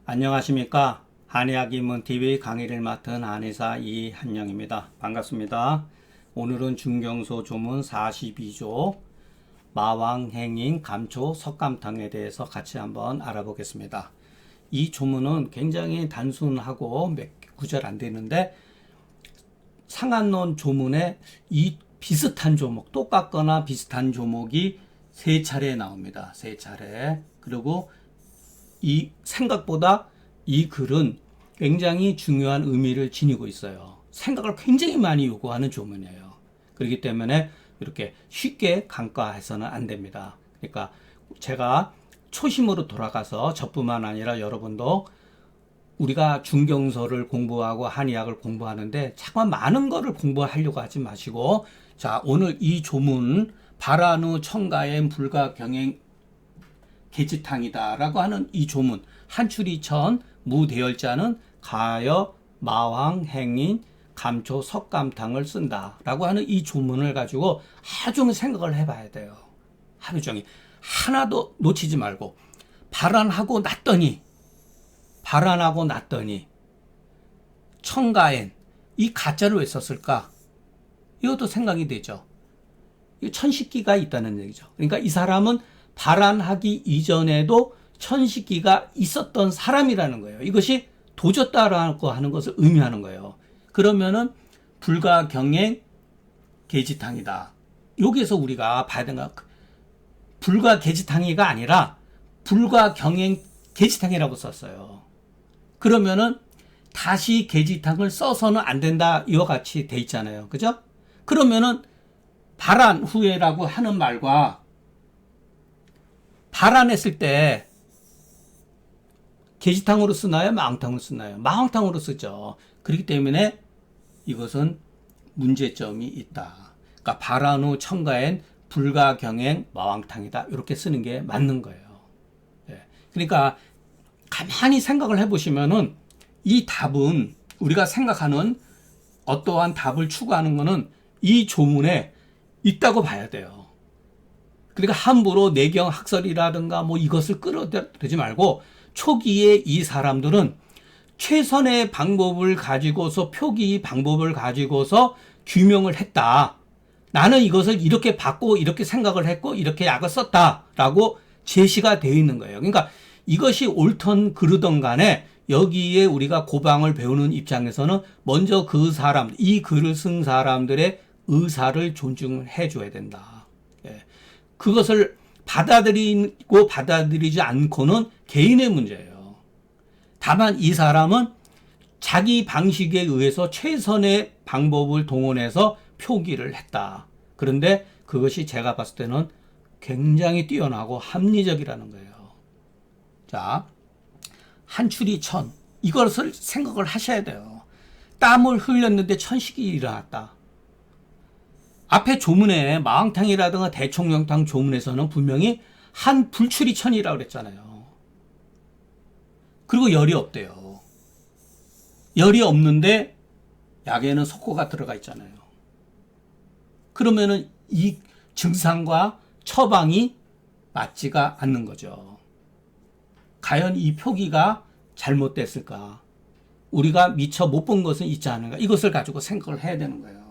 안녕하십니까. 한의학입문TV 강의를 맡은 한의사 이한영입니다. 반갑습니다. 오늘은 중경소 조문 42조 마왕행인 감초 석감탕에 대해서 같이 한번 알아보겠습니다. 이 조문은 굉장히 단순하고 몇 구절 안 되는데 상한론 조문에 이 비슷한 조목, 똑같거나 비슷한 조목이 세 차례 나옵니다. 세 차례. 그리고 이 생각보다 이 글은 굉장히 중요한 의미를 지니고 있어요. 생각을 굉장히 많이 요구하는 조문이에요. 그렇기 때문에 이렇게 쉽게 간과해서는 안 됩니다. 그러니까 제가 초심으로 돌아가서 저뿐만 아니라 여러분도 우리가 중경서를 공부하고 한의학을 공부하는데 자꾸 많은 거를 공부하려고 하지 마시고, 자, 오늘 이 조문 발한후 청가엔 불가경행 계지탕이다 라고 하는 이 조문, 한추리천 무대열자는 가여 마왕 행인 감초 석감탕을 쓴다 라고 하는 이 조문을 가지고 하루 종일 생각을 해봐야 돼요. 하루 종일 하나도 놓치지 말고. 발한하고 났더니 청가엔, 이 가짜를 왜 썼을까? 이것도 생각이 되죠. 천식기가 있다는 얘기죠. 그러니까 이 사람은 발한하기 이전에도 천식기가 있었던 사람이라는 거예요. 이것이 도졌다라고 하는 것을 의미하는 거예요. 그러면은 불가경행 계지탕이다. 여기에서 우리가 봐야 되는 거, 불가계지탕이가 아니라 불가경행 계지탕이라고 썼어요. 그러면은 다시 계지탕을 써서는 안 된다, 이와 같이 돼 있잖아요. 그죠? 그러면은 발한 후에라고 하는 말과 발한했을 때 계지탕으로 쓰나요? 마왕탕으로 쓰나요? 마왕탕으로 쓰죠. 그렇기 때문에 이것은 문제점이 있다. 그러니까 발한 후 청가엔 불가경행 마왕탕이다. 이렇게 쓰는 게 맞는 거예요. 그러니까 가만히 생각을 해보시면은 이 답은, 우리가 생각하는 어떠한 답을 추구하는 것은 이 조문에 있다고 봐야 돼요. 그러니까 함부로 내경 학설이라든가 뭐 이것을 끌어들이지 말고, 초기에 이 사람들은 최선의 방법을 가지고서, 표기 방법을 가지고서 규명을 했다. 나는 이것을 이렇게 봤고 이렇게 생각을 했고 이렇게 약을 썼다라고 제시가 되어 있는 거예요. 그러니까 이것이 옳던 그르던 간에 여기에 우리가 고방을 배우는 입장에서는 먼저 그 사람, 이 글을 쓴 사람들의 의사를 존중해 줘야 된다. 그것을 받아들이고 받아들이지 않고는 개인의 문제예요. 다만 이 사람은 자기 방식에 의해서 최선의 방법을 동원해서 표기를 했다. 그런데 그것이 제가 봤을 때는 굉장히 뛰어나고 합리적이라는 거예요. 자, 한추리천, 이것을 생각을 하셔야 돼요. 땀을 흘렸는데 천식이 일어났다. 앞에 조문에 마왕탕이라든가 대총령탕 조문에서는 분명히 한 불추리천이라고 그랬잖아요. 그리고 열이 없대요. 열이 없는데 약에는 석고가 들어가 있잖아요. 그러면은 이 증상과 처방이 맞지가 않는 거죠. 과연 이 표기가 잘못됐을까? 우리가 미처 못 본 것은 있지 않은가? 이것을 가지고 생각을 해야 되는 거예요.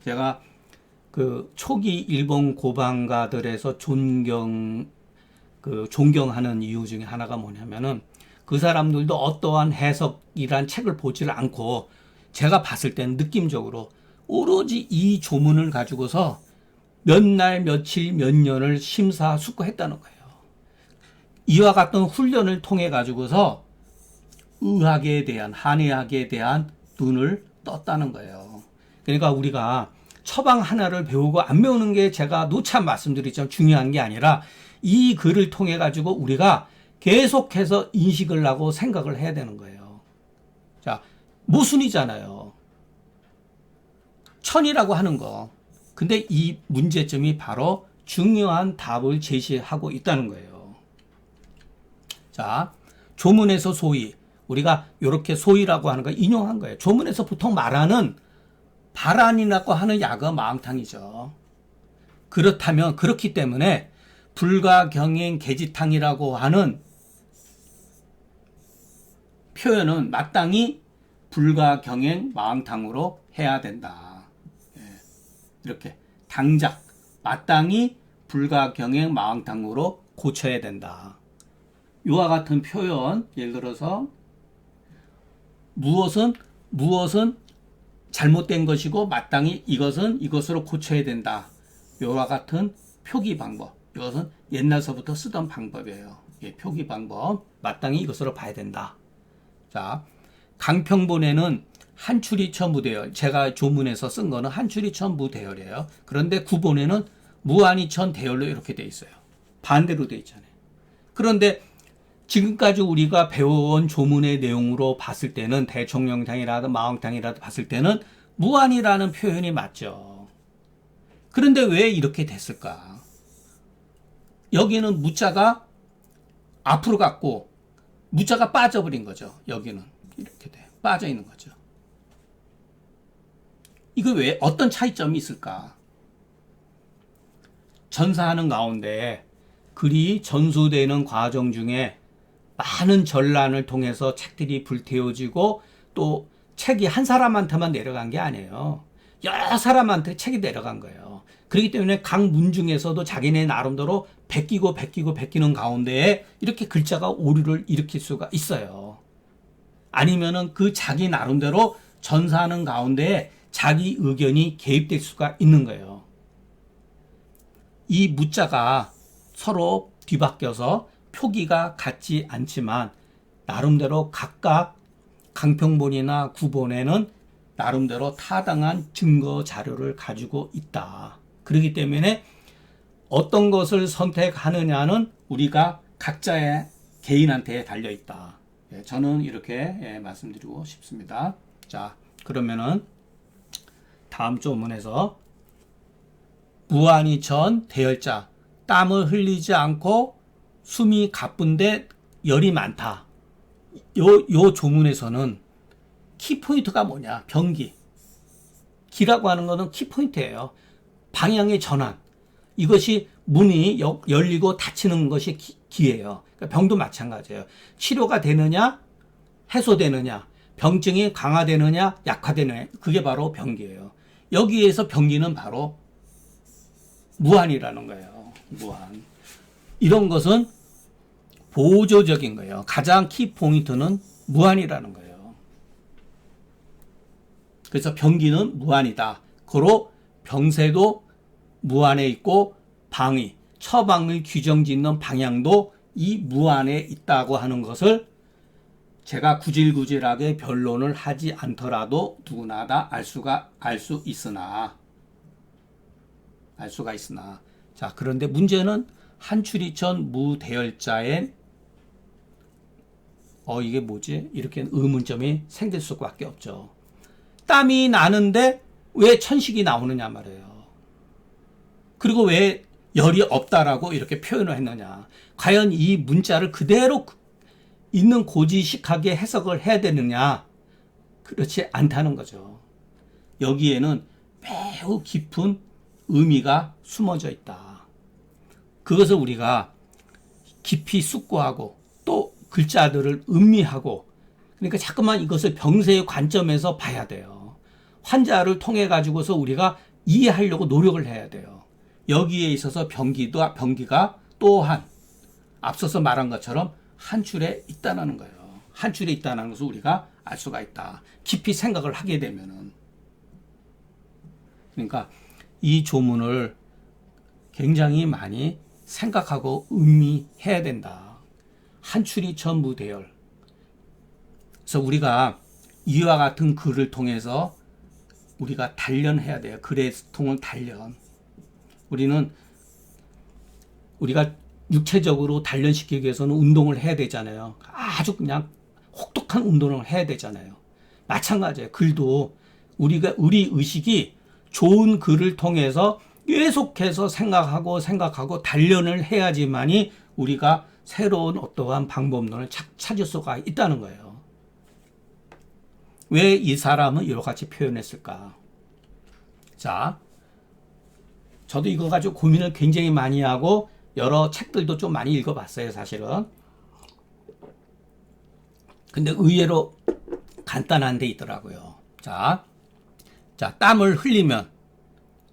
제가 그 초기 일본 고방가들에서 존경하는 이유 중에 하나가 뭐냐면은, 그 사람들도 어떠한 해석이란 책을 보지를 않고 제가 봤을 때는 느낌적으로 오로지 이 조문을 가지고서 몇 날, 며칠, 몇 년을 심사숙고했다는 거예요. 이와 같은 훈련을 통해 가지고서 의학에 대한, 한의학에 대한 눈을 떴다는 거예요. 그러니까 우리가 처방 하나를 배우고 안 배우는 게, 제가 누차 말씀드리지만 중요한 게 아니라 이 글을 통해 가지고 우리가 계속해서 인식을 하고 생각을 해야 되는 거예요. 자, 모순이잖아요. 천이라고 하는 거. 근데 이 문제점이 바로 중요한 답을 제시하고 있다는 거예요. 자, 조문에서 소위, 우리가 이렇게 소위라고 하는 거 인용한 거예요. 조문에서 보통 말하는 발한이라고 하는 약은 마왕탕이죠. 그렇기 때문에 불가경행 계지탕이라고 하는 표현은 마땅히 불가경행 마왕탕으로 해야 된다. 예, 이렇게 당작 마땅히 불가경행 마왕탕으로 고쳐야 된다. 이와 같은 표현, 예를 들어서 무엇은 잘못된 것이고 마땅히 이것으로 고쳐야 된다. 이와 같은 표기 방법. 이것은 옛날서부터 쓰던 방법이에요. 예, 표기 방법. 마땅히 이것으로 봐야 된다. 자, 강평본에는 한추리처 무대열. 제가 조문에서 쓴 거는 한추리처 무대열이에요. 그런데 구본에는 무한이천 대열로 이렇게 돼 있어요. 반대로 돼 있잖아요. 그런데 지금까지 우리가 배워온 조문의 내용으로 봤을 때는 대총령탕이라도 마왕탕이라도 봤을 때는 무한이라는 표현이 맞죠. 그런데 왜 이렇게 됐을까? 여기는 무자가 앞으로 갔고 무자가 빠져버린 거죠. 여기는 이렇게 돼 빠져 있는 거죠. 이거 왜 어떤 차이점이 있을까? 전사하는 가운데 글이 전수되는 과정 중에 많은 전란을 통해서 책들이 불태워지고 또 책이 한 사람한테만 내려간 게 아니에요. 여러 사람한테 책이 내려간 거예요. 그렇기 때문에 각 문 중에서도 자기네 나름대로 베끼는 가운데에 이렇게 글자가 오류를 일으킬 수가 있어요. 아니면은 그 자기 나름대로 전사하는 가운데에 자기 의견이 개입될 수가 있는 거예요. 이 무자가 서로 뒤바뀌어서 표기가 같지 않지만 나름대로 각각 강평본이나 구본에는 나름대로 타당한 증거 자료를 가지고 있다. 그렇기 때문에 어떤 것을 선택하느냐는 우리가 각자의 개인한테 달려 있다. 저는 이렇게 말씀드리고 싶습니다. 자, 그러면은 다음 조문에서 무한이천 대열자, 땀을 흘리지 않고 숨이 가쁜데 열이 많다. 요 조문에서는 키포인트가 뭐냐? 변기. 기라고 하는 것은 키포인트예요. 방향의 전환. 이것이 문이 열리고 닫히는 것이 기예요. 그러니까 병도 마찬가지예요. 치료가 되느냐, 해소되느냐, 병증이 강화되느냐, 약화되느냐. 그게 바로 병기예요. 여기에서 병기는 바로 무한이라는 거예요. 무한. 이런 것은 보조적인 거예요. 가장 키포인트는 무한이라는 거예요. 그래서 병기는 무한이다. 고로 병세도 무한에 있고 방위, 처방을 규정짓는 방향도 이 무한에 있다고 하는 것을 제가 구질구질하게 변론을 하지 않더라도 누구나 다 알 수가 있으나 자, 그런데 문제는 한추리천 무대열자엔 이게 뭐지? 이렇게 의문점이 생길 수밖에 없죠. 땀이 나는데 왜 천식이 나오느냐 말이에요. 그리고 왜 열이 없다라고 이렇게 표현을 했느냐. 과연 이 문자를 그대로 있는 고지식하게 해석을 해야 되느냐. 그렇지 않다는 거죠. 여기에는 매우 깊은 의미가 숨어져 있다. 그것을 우리가 깊이 숙고하고 또 글자들을 음미하고 그러니까 자꾸만 이것을 병세의 관점에서 봐야 돼요. 환자를 통해 가지고서 우리가 이해하려고 노력을 해야 돼요. 여기에 있어서 병기가 또한 앞서서 말한 것처럼 한 줄에 있다는 거예요. 한 줄에 있다는 것을 우리가 알 수가 있다. 깊이 생각을 하게 되면은. 그러니까 이 조문을 굉장히 많이 생각하고 음미해야 된다. 한추리천 무대열. 그래서 우리가 이와 같은 글을 통해서 우리가 단련해야 돼요. 글의 통을 단련. 우리가 육체적으로 단련시키기 위해서는 운동을 해야 되잖아요. 아주 그냥 혹독한 운동을 해야 되잖아요. 마찬가지예요. 글도 우리 의식이 좋은 글을 통해서 계속해서 생각하고 단련을 해야지만이 우리가 새로운 어떠한 방법론을 찾을 수가 있다는 거예요. 왜 이 사람은 이와 같이 표현했을까? 자, 저도 이거 가지고 고민을 굉장히 많이 하고 여러 책들도 좀 많이 읽어봤어요, 사실은. 근데 의외로 간단한 데 있더라고요. 자, 땀을 흘리면,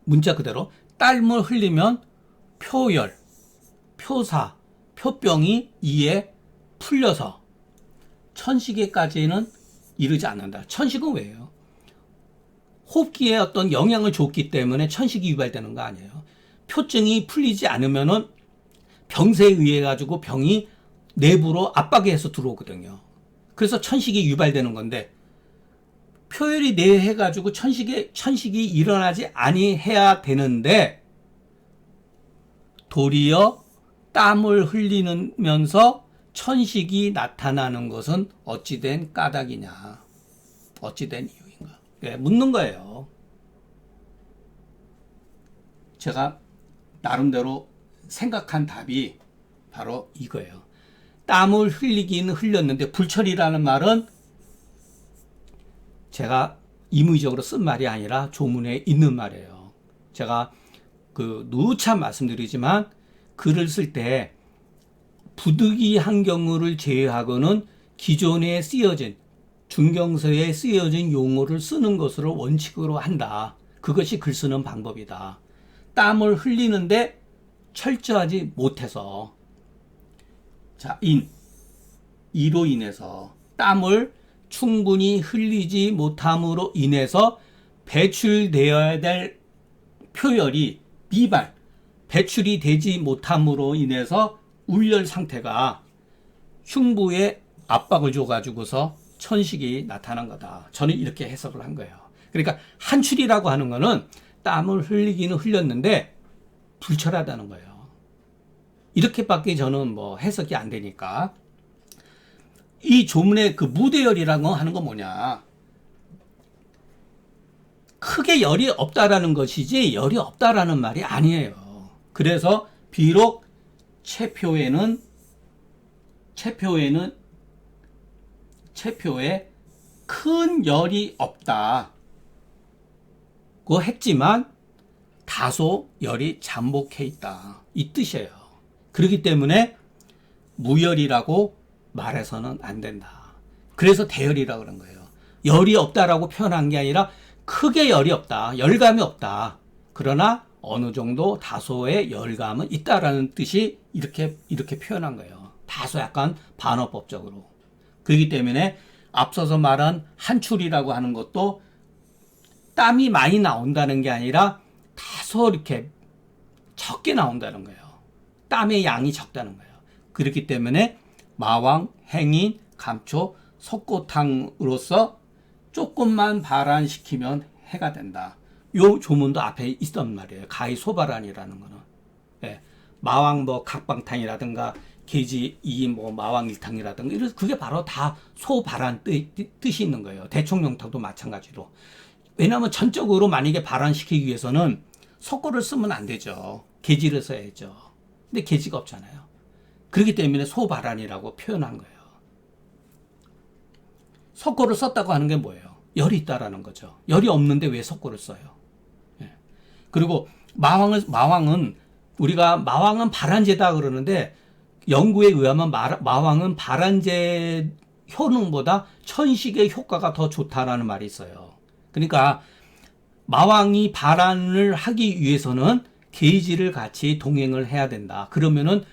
문자 그대로, 땀을 흘리면 표열, 표사, 표병이 이에 풀려서 천식에까지는 이르지 않는다. 천식은 왜요? 호흡기에 어떤 영향을 줬기 때문에 천식이 유발되는 거 아니에요. 표증이 풀리지 않으면은 병세에 의해 가지고 병이 내부로 압박해서 들어오거든요. 그래서 천식이 유발되는 건데, 표열이 내해 가지고 천식이 일어나지 아니해야 되는데, 도리어 땀을 흘리면서 천식이 나타나는 것은 어찌된 까닭이냐, 어찌된 이유인가, 묻는 거예요. 제가 나름대로 생각한 답이 바로 이거예요. 땀을 흘리긴 흘렸는데, 불철이라는 말은 제가 임의적으로 쓴 말이 아니라 조문에 있는 말이에요. 제가 누차 말씀드리지만, 글을 쓸 때 부득이한 경우를 제외하고는 기존에 쓰여진, 중경서에 쓰여진 용어를 쓰는 것으로 원칙으로 한다. 그것이 글 쓰는 방법이다. 땀을 흘리는데 철저하지 못해서, 자, 이로 인해서, 땀을 충분히 흘리지 못함으로 인해서 배출되어야 될 표열이 미발, 배출이 되지 못함으로 인해서 울열 상태가 흉부에 압박을 줘가지고서 천식이 나타난 거다. 저는 이렇게 해석을 한 거예요. 그러니까 한출이라고 하는 거는 땀을 흘리기는 흘렸는데 불철하다는 거예요. 이렇게밖에 저는 해석이 안 되니까. 이 조문의 무대열이라고 하는 건 뭐냐? 크게 열이 없다라는 것이지 열이 없다라는 말이 아니에요. 그래서 비록 체표에 큰 열이 없다고 했지만 다소 열이 잠복해 있다, 이 뜻이에요. 그렇기 때문에 무열이라고 말해서는 안 된다. 그래서 대열이라고 그런 거예요. 열이 없다라고 표현한 게 아니라 크게 열이 없다, 열감이 없다. 그러나 어느 정도 다소의 열감은 있다라는 뜻이 이렇게 표현한 거예요. 다소 약간 반어법적으로. 그렇기 때문에 앞서서 말한 한출이라고 하는 것도 땀이 많이 나온다는 게 아니라 다소 이렇게 적게 나온다는 거예요. 땀의 양이 적다는 거예요. 그렇기 때문에 마왕, 행인, 감초, 석고탕으로서 조금만 발안시키면 해가 된다. 요 조문도 앞에 있었단 말이에요. 가히 소발안이라는 거는. 마왕 각방탕이라든가 계지 이 마왕일탕이라든가, 그게 바로 다 소발안 뜻이 있는 거예요. 대총령탕도 마찬가지로. 왜냐하면 전적으로 만약에 발안시키기 위해서는 석고를 쓰면 안 되죠. 계지를 써야죠. 근데 계지가 없잖아요. 그렇기 때문에 소발안이라고 표현한 거예요. 석고를 썼다고 하는 게 뭐예요? 열이 있다라는 거죠. 열이 없는데 왜 석고를 써요? 그리고 마왕은 우리가 마왕은 발안제다 그러는데, 연구에 의하면 마왕은 발안제 효능보다 천식의 효과가 더 좋다라는 말이 있어요. 그러니까 마왕이 발안을 하기 위해서는 계지를 같이 동행을 해야 된다. 그러면은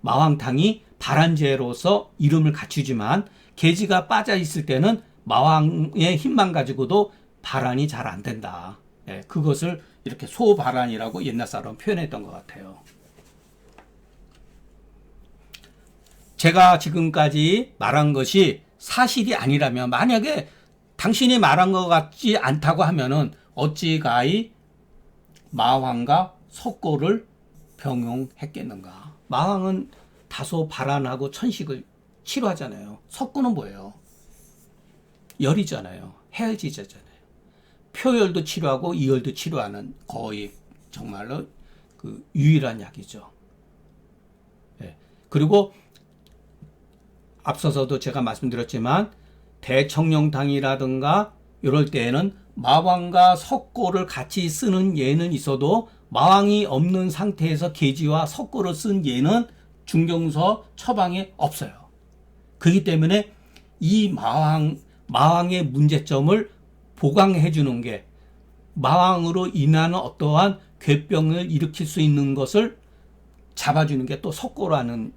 마왕탕이 발안제로서 이름을 갖추지만, 계지가 빠져 있을 때는 마왕의 힘만 가지고도 발안이 잘 안 된다. 그것을 이렇게 소발안이라고 옛날 사람 표현했던 것 같아요. 제가 지금까지 말한 것이 사실이 아니라면, 만약에 당신이 말한 것 같지 않다고 하면은 어찌가히 마왕과 석고를 병용했겠는가? 마왕은 다소 발안하고 천식을 치료하잖아요. 석고는 뭐예요? 열이잖아요. 해열지잖아요. 표열도 치료하고 이열도 치료하는 거의 정말로 유일한 약이죠. 그리고 앞서서도 제가 말씀드렸지만, 대청령탕이라든가 이럴 때에는 마왕과 석고를 같이 쓰는 예는 있어도, 마왕이 없는 상태에서 계지와 석고를 쓴 예는 중경서 처방에 없어요. 그렇기 때문에 이 마왕의 문제점을 보강해 주는 게 마왕으로 인하는 어떠한 괴병을 일으킬 수 있는 것을 잡아주는 게 또 석고라는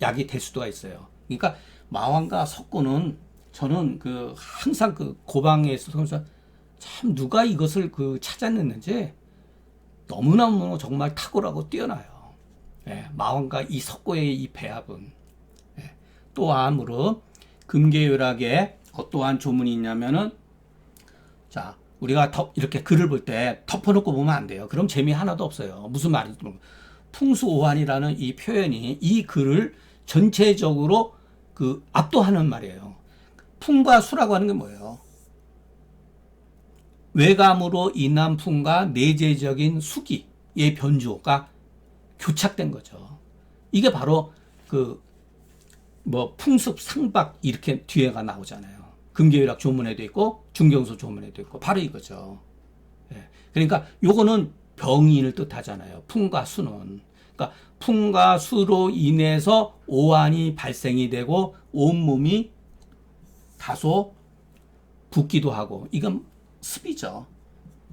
약이 될 수도 있어요. 그러니까 마왕과 석고는 저는 항상 고방에서 참 누가 이것을 찾아냈는지 너무너무 정말 탁월하고 뛰어나요. 예, 마왕과 이 석고의 이 배합은. 예, 또한 무릇 금계유락에 어떠한 조문이 있냐면은, 자, 우리가 이렇게 글을 볼 때 덮어놓고 보면 안 돼요. 그럼 재미 하나도 없어요. 무슨 말인지 모르고. 풍수오한이라는 이 표현이 이 글을 전체적으로 압도하는 말이에요. 풍과 수라고 하는 게 뭐예요? 외감으로 인한 풍과 내재적인 수기의 변주가 교착된 거죠. 이게 바로 풍습 상박 이렇게 뒤에가 나오잖아요. 금계유락 조문에도 있고 중경서 조문에도 있고 바로 이거죠. 예. 그러니까 요거는 병인을 뜻하잖아요. 풍과 수는. 그러니까 풍과 수로 인해서 오한이 발생이 되고 온몸이 다소 붓기도 하고, 이건 습이죠.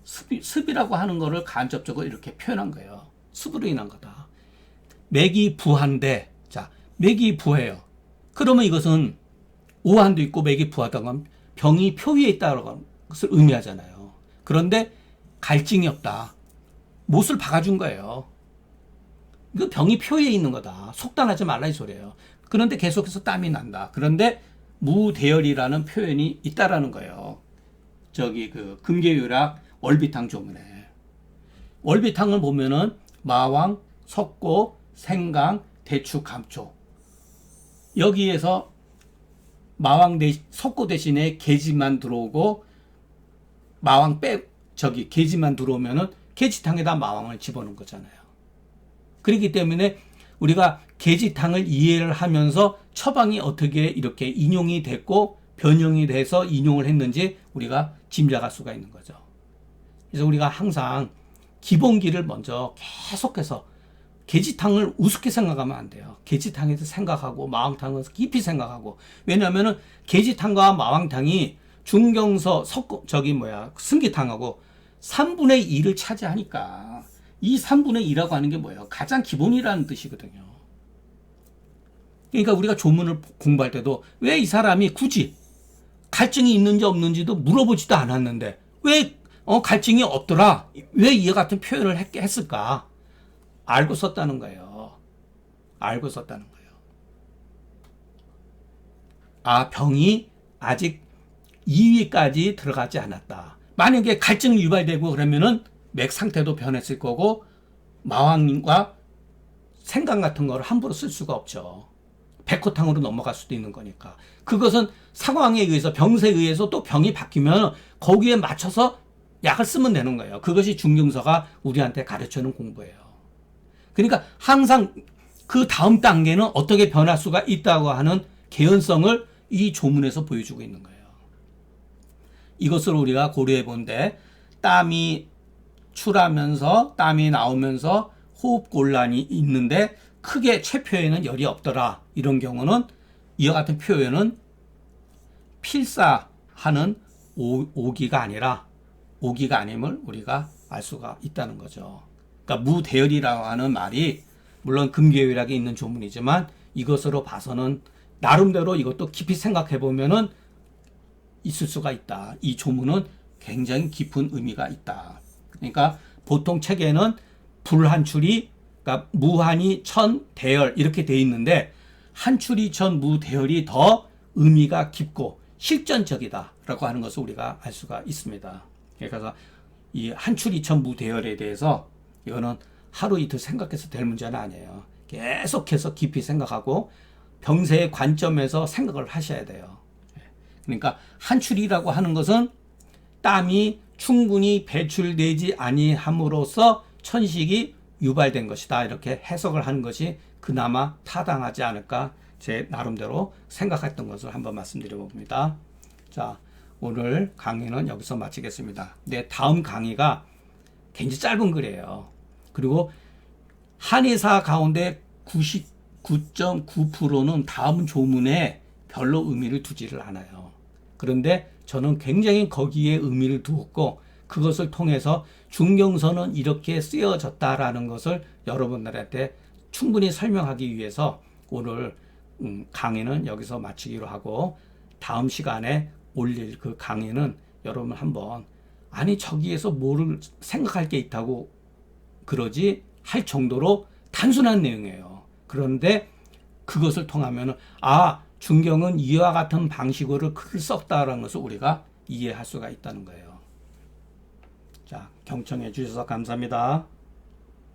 습이라고 하는 거를 간접적으로 이렇게 표현한 거예요. 습으로 인한 거다. 맥이 부한데, 자, 맥이 부해요. 그러면 이것은 오한도 있고 맥이 부하다고 하면 병이 표위에 있다는 것을 의미하잖아요. 그런데 갈증이 없다. 못을 박아준 거예요. 이거 병이 표위에 있는 거다. 속단하지 말라 이 소리예요. 그런데 계속해서 땀이 난다. 그런데 무대열이라는 표현이 있다라는 거예요. 금계유락 월비탕 조문에. 월비탕을 보면은 마왕, 석고, 생강, 대추, 감초. 여기에서 석고 대신에 계지만 들어오고, 계지만 들어오면은 계지탕에다 마왕을 집어넣은 거잖아요. 그렇기 때문에 우리가 계지탕을 이해를 하면서 처방이 어떻게 이렇게 인용이 됐고 변형이 돼서 인용을 했는지 우리가 짐작할 수가 있는 거죠. 그래서 우리가 항상 기본기를 먼저 계속해서, 계지탕을 우습게 생각하면 안 돼요. 계지탕에서 생각하고 마왕탕에서 깊이 생각하고. 왜냐하면은 계지탕과 마왕탕이 중경서 승기탕하고 3분의 2를 차지하니까, 이 3분의 2라고 하는 게 뭐예요? 가장 기본이라는 뜻이거든요. 그러니까 우리가 조문을 공부할 때도 왜 이 사람이 굳이 갈증이 있는지 없는지도 물어보지도 않았는데 왜 갈증이 없더라? 왜 이와 같은 표현을 했을까? 알고 썼다는 거예요. 알고 썼다는 거예요. 병이 아직 2위까지 들어가지 않았다. 만약에 갈증이 유발되고 그러면은 맥 상태도 변했을 거고, 마왕과 생강 같은 거를 함부로 쓸 수가 없죠. 백호탕으로 넘어갈 수도 있는 거니까. 그것은 상황에 의해서, 병세에 의해서 또 병이 바뀌면 거기에 맞춰서 약을 쓰면 되는 거예요. 그것이 중경서가 우리한테 가르쳐주는 공부예요. 그러니까 항상 그 다음 단계는 어떻게 변할 수가 있다고 하는 개연성을 이 조문에서 보여주고 있는 거예요. 이것을 우리가 고려해 본데, 땀이 출하면서 땀이 나오면서 호흡곤란이 있는데 크게 체표에는 열이 없더라. 이런 경우는 이와 같은 표현은 필사하는 오기가 아님을 우리가 알 수가 있다는 거죠. 그러니까 무대열이라고 하는 말이 물론 금계유락에 있는 조문이지만 이것으로 봐서는 나름대로 이것도 깊이 생각해 보면은 있을 수가 있다. 이 조문은 굉장히 깊은 의미가 있다. 그러니까 보통 책에는 불한출이, 그러니까 무한이 천 대열 이렇게 돼 있는데, 한출이 천 무대열이 더 의미가 깊고 실전적이다라고 하는 것을 우리가 알 수가 있습니다. 그래서 이 한출이 천 무대열에 대해서 이거는 하루 이틀 생각해서 될 문제는 아니에요. 계속해서 깊이 생각하고 병세의 관점에서 생각을 하셔야 돼요. 그러니까 한출이라고 하는 것은 땀이 충분히 배출되지 아니함으로써 천식이 유발된 것이다. 이렇게 해석을 하는 것이 그나마 타당하지 않을까, 제 나름대로 생각했던 것을 한번 말씀드려 봅니다. 자, 오늘 강의는 여기서 마치겠습니다. 네, 다음 강의가 굉장히 짧은 글이에요. 그리고 한의사 가운데 99.9%는 다음 조문에 별로 의미를 두지를 않아요. 그런데 저는 굉장히 거기에 의미를 두었고 그것을 통해서 중경선은 이렇게 쓰여졌다라는 것을 여러분들한테 충분히 설명하기 위해서 오늘 강의는 여기서 마치기로 하고 다음 시간에 올릴 그 강의는 여러분 한번 아니 저기에서 뭐를 생각할 게 있다고 그러지 할 정도로 단순한 내용이에요. 그런데 그것을 통하면 중경은 이와 같은 방식으로 글을 썼다라는 것을 우리가 이해할 수가 있다는 거예요. 자, 경청해 주셔서 감사합니다.